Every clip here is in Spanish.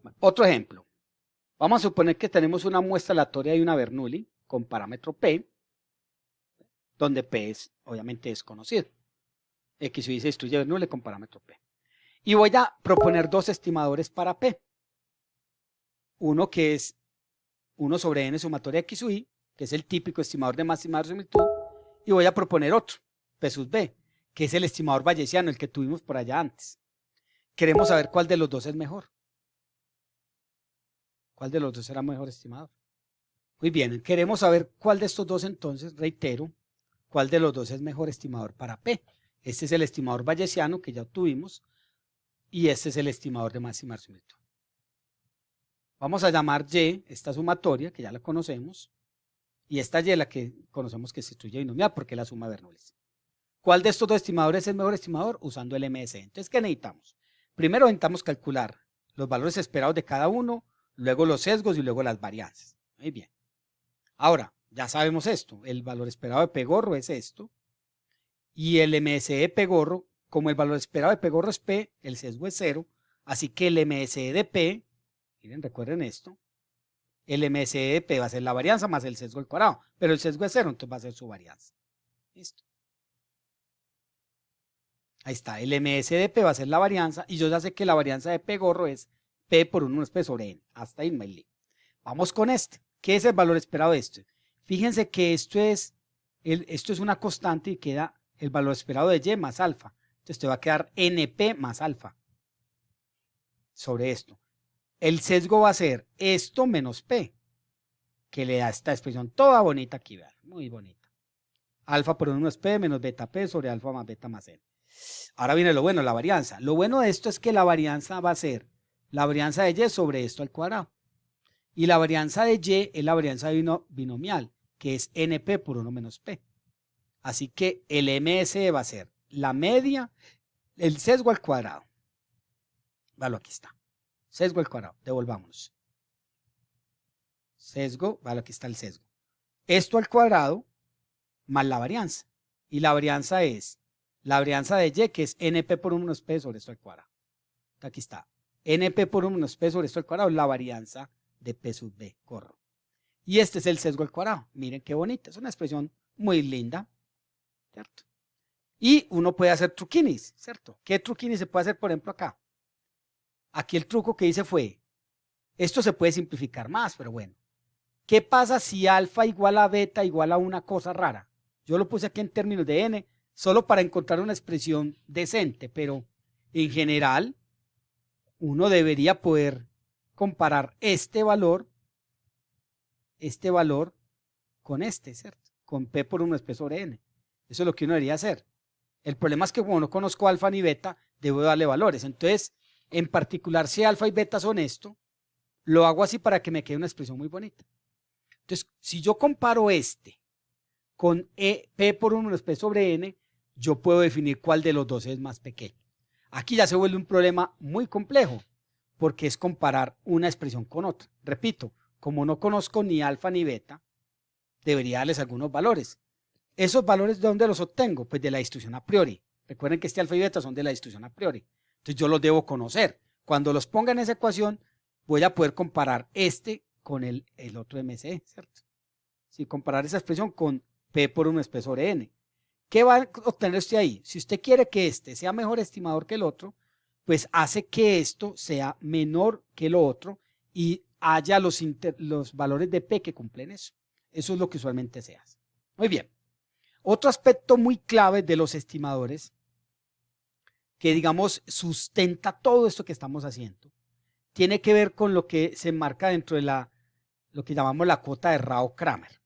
Bueno, otro ejemplo. Vamos a suponer que tenemos una muestra aleatoria de una Bernoulli con parámetro P, donde P es obviamente desconocido. X y Y se distribuye Bernoulli con parámetro P. Y voy a proponer dos estimadores para P. Uno que es 1 sobre n sumatoria X sub Y, que es el típico estimador de máxima verosimilitud, y voy a proponer otro, P sub B, que es el estimador bayesiano, el que tuvimos por allá antes. Queremos saber cuál de los dos es mejor. ¿Cuál de los dos será mejor estimador? Muy bien, queremos saber cuál de estos dos entonces, reitero, cuál de los dos es mejor estimador para P. Este es el estimador bayesiano que ya obtuvimos y este es el estimador de máxima verosimilitud. Vamos a llamar Y esta sumatoria, que ya la conocemos, y esta Y la que conocemos que se distribuye binomial porque es la suma de Bernoulli. ¿Cuál de estos dos estimadores es el mejor estimador? Usando el MSE. Entonces, ¿qué necesitamos? Primero necesitamos calcular los valores esperados de cada uno, luego los sesgos y luego las varianzas. Muy bien. Ahora, ya sabemos esto. El valor esperado de P gorro es esto. Y el MSE de P gorro, como el valor esperado de P gorro es P, el sesgo es 0. Así que el MSE de P, miren, recuerden esto, el MSE de P va a ser la varianza más el sesgo al cuadrado. Pero el sesgo es 0, entonces va a ser su varianza. ¿Listo? Ahí está, el MSE de P va a ser la varianza y yo ya sé que la varianza de P gorro es P por 1 P sobre N. Hasta ahí me lío. Vamos con este. ¿Qué es el valor esperado de este? Fíjense que esto es una constante y queda el valor esperado de Y más alfa. Entonces te va a quedar NP más alfa sobre esto. El sesgo va a ser esto menos P, que le da esta expresión toda bonita aquí, vean, muy bonita. Alfa por 1 es P menos beta P sobre alfa más beta más N. Ahora viene lo bueno, la varianza. Lo bueno de esto es que la varianza va a ser la varianza de Y sobre esto al cuadrado. Y la varianza de Y es la varianza binomial, que es NP por 1 menos P. Así que el MSE va a ser la media, el sesgo al cuadrado. Vale, aquí está. Sesgo al cuadrado, devolvámonos. Sesgo, vale, aquí está el sesgo. Esto al cuadrado más la varianza. Y la varianza es la varianza de Y, que es NP por 1 menos P sobre esto al cuadrado. Aquí está. NP por 1 menos P sobre esto al cuadrado, la varianza de P sub B, corro. Y este es el sesgo al cuadrado. Miren qué bonita, es una expresión muy linda, ¿cierto? Y uno puede hacer truquinis, ¿cierto? ¿Qué truquinis se puede hacer, por ejemplo, acá? Aquí el truco que hice fue, esto se puede simplificar más, pero bueno. ¿Qué pasa si alfa igual a beta igual a una cosa rara? Yo lo puse aquí en términos de n, solo para encontrar una expresión decente, pero en general uno debería poder comparar este valor con este, ¿cierto? Con P por 1 es P sobre N. Eso es lo que uno debería hacer. El problema es que como no conozco alfa ni beta, debo darle valores. Entonces, en particular, si alfa y beta son esto, lo hago así para que me quede una expresión muy bonita. Entonces, si yo comparo este con P por 1 es P sobre N, yo puedo definir cuál de los dos es más pequeño. Aquí ya se vuelve un problema muy complejo, porque es comparar una expresión con otra. Repito, como no conozco ni alfa ni beta, debería darles algunos valores. ¿Esos valores de dónde los obtengo? Pues de la distribución a priori. Recuerden que este alfa y beta son de la distribución a priori. Entonces yo los debo conocer. Cuando los ponga en esa ecuación, voy a poder comparar este con el otro MSE, ¿cierto? Si comparar esa expresión con P por 1 es P sobre N. ¿Qué va a obtener usted ahí? Si usted quiere que este sea mejor estimador que el otro, pues hace que esto sea menor que lo otro y haya los valores de P que cumplen eso. Eso es lo que usualmente se hace. Muy bien. Otro aspecto muy clave de los estimadores que, digamos, sustenta todo esto que estamos haciendo, tiene que ver con lo que se enmarca dentro de lo que llamamos la cuota de Rao-Kramer.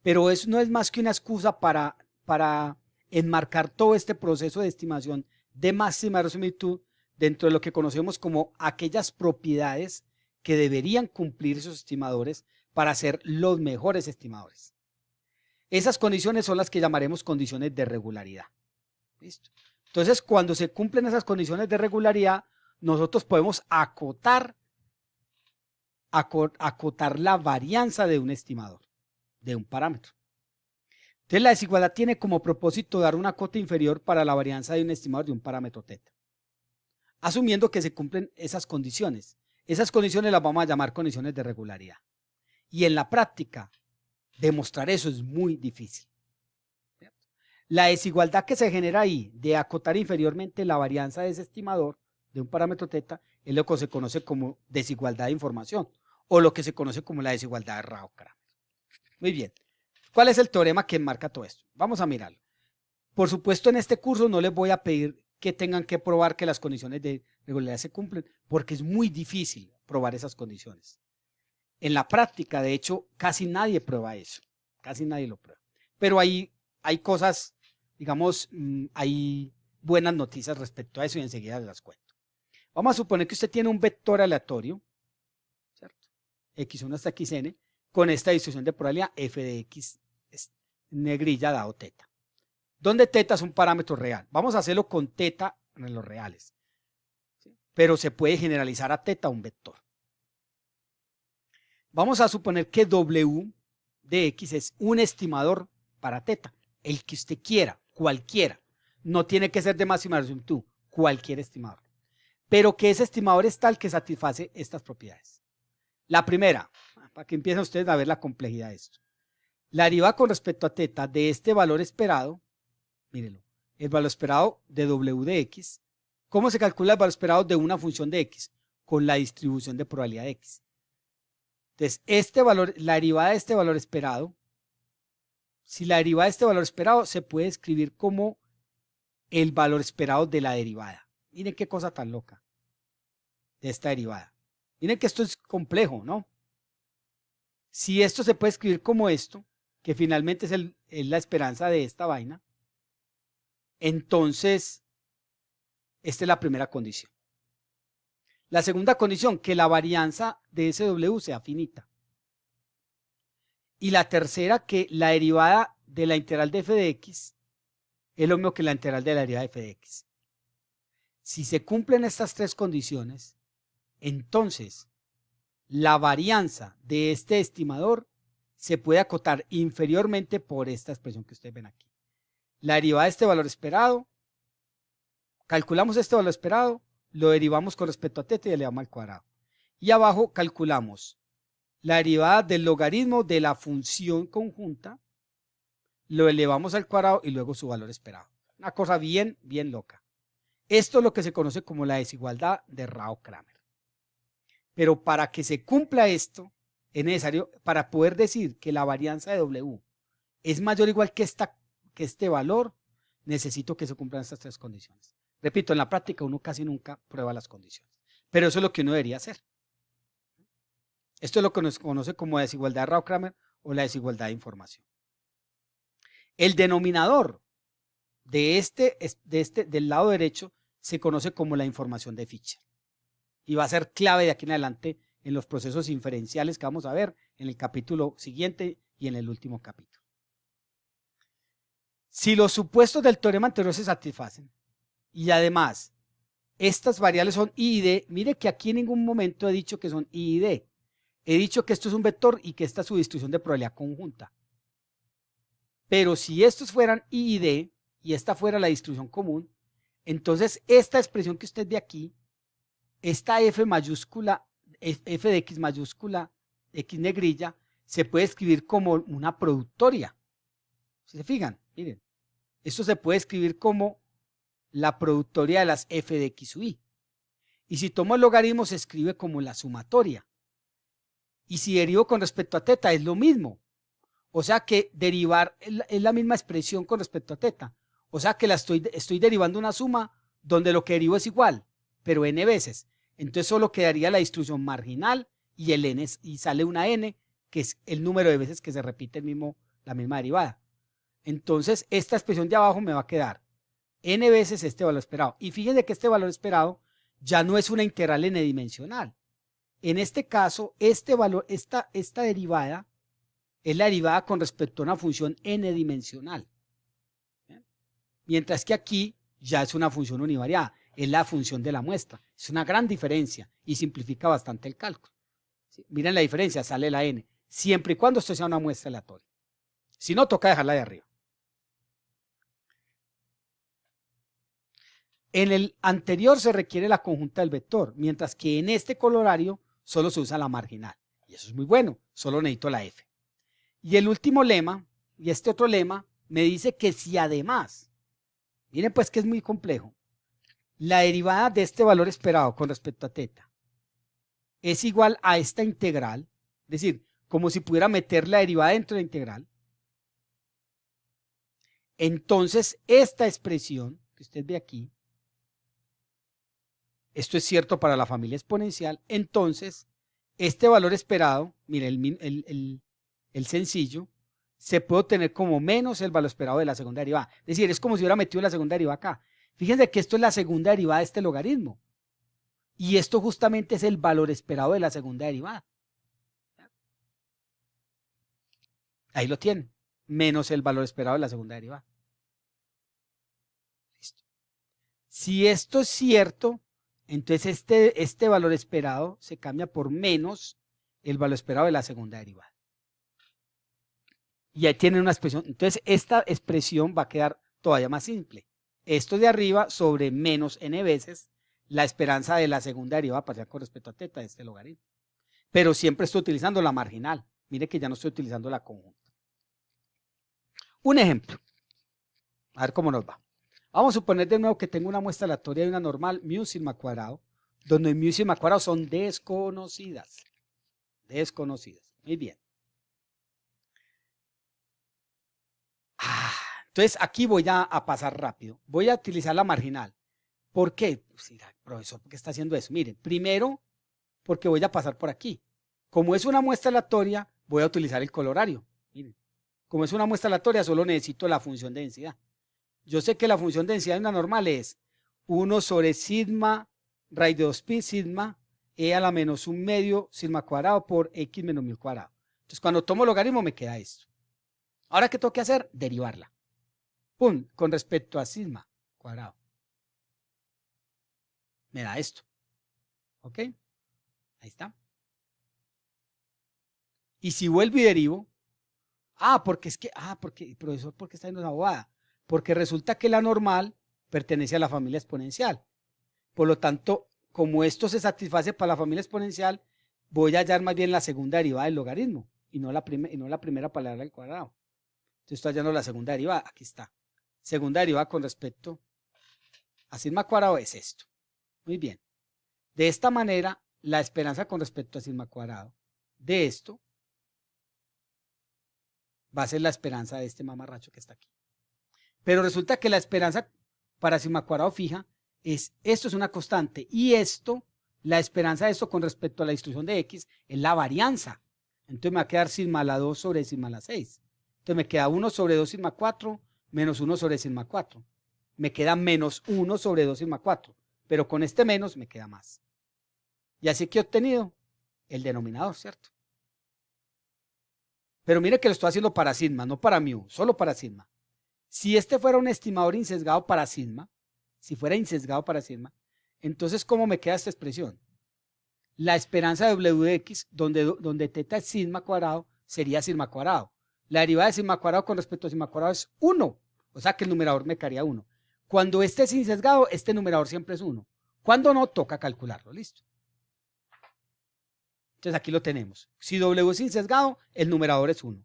Pero eso no es más que una excusa para enmarcar todo este proceso de estimación de máxima verosimilitud dentro de lo que conocemos como aquellas propiedades que deberían cumplir esos estimadores para ser los mejores estimadores. Esas condiciones son las que llamaremos condiciones de regularidad. ¿Listo? Entonces, cuando se cumplen esas condiciones de regularidad, nosotros podemos acotar la varianza de un estimador, de un parámetro. Entonces, la desigualdad tiene como propósito dar una cota inferior para la varianza de un estimador de un parámetro θ, asumiendo que se cumplen esas condiciones. Esas condiciones las vamos a llamar condiciones de regularidad. Y en la práctica, demostrar eso es muy difícil. La desigualdad que se genera ahí de acotar inferiormente la varianza de ese estimador de un parámetro θ es lo que se conoce como desigualdad de información o lo que se conoce como la desigualdad de Rao-Kramer. Muy bien. ¿Cuál es el teorema que enmarca todo esto? Vamos a mirarlo. Por supuesto, en este curso no les voy a pedir que tengan que probar que las condiciones de regularidad se cumplen, porque es muy difícil probar esas condiciones. En la práctica, de hecho, casi nadie prueba eso. Casi nadie lo prueba. Pero hay cosas, digamos, hay buenas noticias respecto a eso y enseguida les las cuento. Vamos a suponer que usted tiene un vector aleatorio, ¿cierto? X1 hasta Xn, con esta distribución de probabilidad f de x negrilla dado θ. Donde θ es un parámetro real. Vamos a hacerlo con θ en los reales. ¿Sí? Pero se puede generalizar a θ un vector. Vamos a suponer que W de X es un estimador para θ. El que usted quiera, cualquiera. No tiene que ser de máxima resolución tú, cualquier estimador. Pero que ese estimador es tal que satisface estas propiedades. La primera, para que empiecen ustedes a ver la complejidad de esto. La derivada con respecto a θ de este valor esperado, mírenlo, el valor esperado de W de X. ¿Cómo se calcula el valor esperado de una función de X? Con la distribución de probabilidad de X. Entonces, este valor, la derivada de este valor esperado, si la derivada de este valor esperado se puede escribir como el valor esperado de la derivada. Miren qué cosa tan loca de esta derivada. Miren que esto es complejo, ¿no? Si esto se puede escribir como esto, que finalmente es la esperanza de esta vaina, entonces esta es la primera condición. La segunda condición, que la varianza de SW sea finita. Y la tercera, que la derivada de la integral de f de x es lo mismo que la integral de la derivada de f de x. Si se cumplen estas tres condiciones, entonces la varianza de este estimador se puede acotar inferiormente por esta expresión que ustedes ven aquí. La derivada de este valor esperado, calculamos este valor esperado, lo derivamos con respecto a θ y elevamos al cuadrado. Y abajo calculamos la derivada del logaritmo de la función conjunta, lo elevamos al cuadrado y luego su valor esperado. Una cosa bien, bien loca. Esto es lo que se conoce como la desigualdad de Rao-Kramer. Pero para que se cumpla esto, es necesario, para poder decir que la varianza de W es mayor o igual que este valor, necesito que se cumplan estas tres condiciones. Repito, en la práctica uno casi nunca prueba las condiciones, pero eso es lo que uno debería hacer. Esto es lo que nos conoce como desigualdad de Rao-Kramer o la desigualdad de información. El denominador del lado derecho se conoce como la información de Fisher y va a ser clave de aquí en adelante en los procesos inferenciales que vamos a ver en el capítulo siguiente y en el último capítulo. Si los supuestos del teorema anterior se satisfacen y además estas variables son I y D, mire que aquí en ningún momento he dicho que son I y D. He dicho que esto es un vector y que esta es su distribución de probabilidad conjunta. Pero si estos fueran I y D y esta fuera la distribución común, entonces esta expresión que usted ve aquí, esta F mayúscula, F de X mayúscula, X negrilla, se puede escribir como una productoria. Si se fijan, miren, esto se puede escribir como la productoria de las F de X u Y. Y si tomo el logaritmo se escribe como la sumatoria. Y si derivo con respecto a θ es lo mismo. O sea que derivar es la misma expresión con respecto a θ. O sea que estoy derivando una suma donde lo que derivo es igual, pero n veces. Entonces solo quedaría la distribución marginal y el n y sale una n, que es el número de veces que se repite la misma derivada. Entonces esta expresión de abajo me va a quedar n veces este valor esperado. Y fíjense que este valor esperado ya no es una integral n-dimensional. En este caso, este valor, esta derivada es la derivada con respecto a una función n-dimensional. Mientras que aquí ya es una función univariada, es la función de la muestra. Es una gran diferencia y simplifica bastante el cálculo. ¿Sí? Miren la diferencia, sale la n, siempre y cuando esto sea una muestra aleatoria. Si no, toca dejarla de arriba. En el anterior se requiere la conjunta del vector, mientras que en este colorario solo se usa la marginal. Y eso es muy bueno, solo necesito la f. Y el último lema, y este otro lema, me dice que si además, miren pues que es muy complejo, la derivada de este valor esperado con respecto a teta es igual a esta integral, es decir, como si pudiera meter la derivada dentro de la integral, entonces esta expresión que usted ve aquí, esto es cierto para la familia exponencial, entonces este valor esperado, mire el sencillo, se puede obtener como menos el valor esperado de la segunda derivada. Es decir, es como si hubiera metido la segunda derivada acá. Fíjense que esto es la segunda derivada de este logaritmo. Y esto justamente es el valor esperado de la segunda derivada. Ahí lo tienen, menos el valor esperado de la segunda derivada. Listo. Si esto es cierto, entonces este valor esperado se cambia por menos el valor esperado de la segunda derivada. Y ahí tienen una expresión. Entonces esta expresión va a quedar todavía más simple. Esto de arriba sobre menos n veces la esperanza de la segunda derivada parcial con respecto a teta de este logaritmo. Pero siempre estoy utilizando la marginal. Mire que ya no estoy utilizando la conjunta. Un ejemplo. A ver cómo nos va. Vamos a suponer de nuevo que tengo una muestra aleatoria de una normal mu sigma cuadrado, donde mu y sigma cuadrado son desconocidas. Desconocidas. Muy bien. Entonces aquí voy a pasar rápido. Voy a utilizar la marginal. ¿Por qué? Pues, profesor, ¿por qué está haciendo eso? Miren, primero, porque voy a pasar por aquí. Como es una muestra aleatoria, voy a utilizar el colorario. Miren, como es una muestra aleatoria, solo necesito la función de densidad. Yo sé que la función de densidad de una normal es 1 sobre sigma raíz de 2pi sigma e a la menos 1 medio sigma cuadrado por x menos mu cuadrado. Entonces, cuando tomo logaritmo me queda esto. Ahora, ¿qué tengo que hacer? Derivarla. Pum, con respecto a sigma cuadrado. Me da esto. ¿Ok? Ahí está. Y si vuelvo y derivo, profesor, ¿por qué está en una bobada? Porque resulta que la normal pertenece a la familia exponencial. Por lo tanto, como esto se satisface para la familia exponencial, voy a hallar más bien la segunda derivada del logaritmo y no la primera palabra al cuadrado. Entonces estoy hallando la segunda derivada. Aquí está. Segunda derivada con respecto a sigma cuadrado es esto. Muy bien. De esta manera, la esperanza con respecto a sigma cuadrado de esto va a ser la esperanza de este mamarracho que está aquí. Pero resulta que la esperanza para sigma cuadrado fija esto es una constante y esto, la esperanza de esto con respecto a la distribución de x es la varianza. Entonces me va a quedar sigma a la 2 sobre sigma a la 6. Entonces me queda 1 sobre 2 sigma 4 menos 1 sobre sigma 4. Me queda menos 1 sobre 2 sigma 4. Pero con este menos me queda más. Y así que he obtenido el denominador, ¿cierto? Pero mire que lo estoy haciendo para sigma, no para mu, solo para sigma. Si este fuera un estimador insesgado para sigma, si fuera insesgado para sigma, entonces ¿cómo me queda esta expresión? La esperanza de w de x, donde teta es sigma cuadrado, sería sigma cuadrado. La derivada de sigma cuadrado con respecto a sigma cuadrado es 1, o sea que el numerador me quedaría 1. Cuando este es insesgado, este numerador siempre es 1. Cuando no, toca calcularlo, listo. Entonces aquí lo tenemos. Si w es insesgado, el numerador es 1.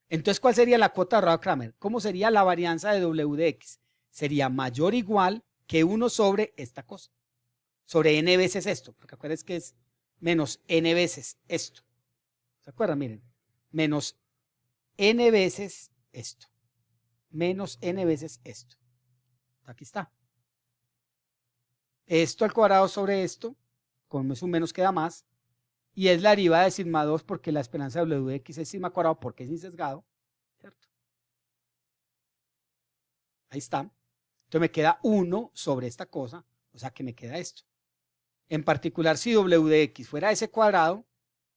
Entonces, ¿cuál sería la cuota de Rao-Kramer? ¿Cómo sería la varianza de w de x? Sería mayor o igual que 1 sobre esta cosa. Sobre n veces esto, porque acuérdense que es menos n veces esto. ¿Se acuerdan? Miren, menos n veces esto. Menos n veces esto. Aquí está. Esto al cuadrado sobre esto, como es un menos queda más, y es la derivada de sigma 2 porque la esperanza de w de x es sigma cuadrado porque es insesgado, ¿cierto? Ahí está. Entonces me queda 1 sobre esta cosa, o sea que me queda esto. En particular, si w de x fuera ese cuadrado,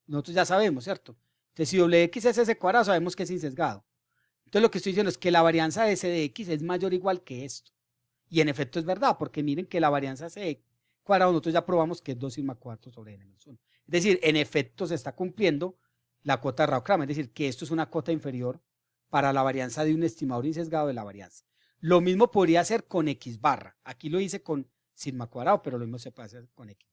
nosotros ya sabemos, ¿cierto? Entonces, si w de x es ese cuadrado, sabemos que es insesgado. Entonces, lo que estoy diciendo es que la varianza de s de x es mayor o igual que esto. Y en efecto es verdad, porque miren que la varianza s de cuadrado, nosotros ya probamos que es 2 sigma cuarto sobre n menos 1. Es decir, en efecto se está cumpliendo la cuota de Rao-Kramer, es decir, que esto es una cuota inferior para la varianza de un estimador insesgado de la varianza. Lo mismo podría hacer con X barra. Aquí lo hice con sigma cuadrado, pero lo mismo se puede hacer con X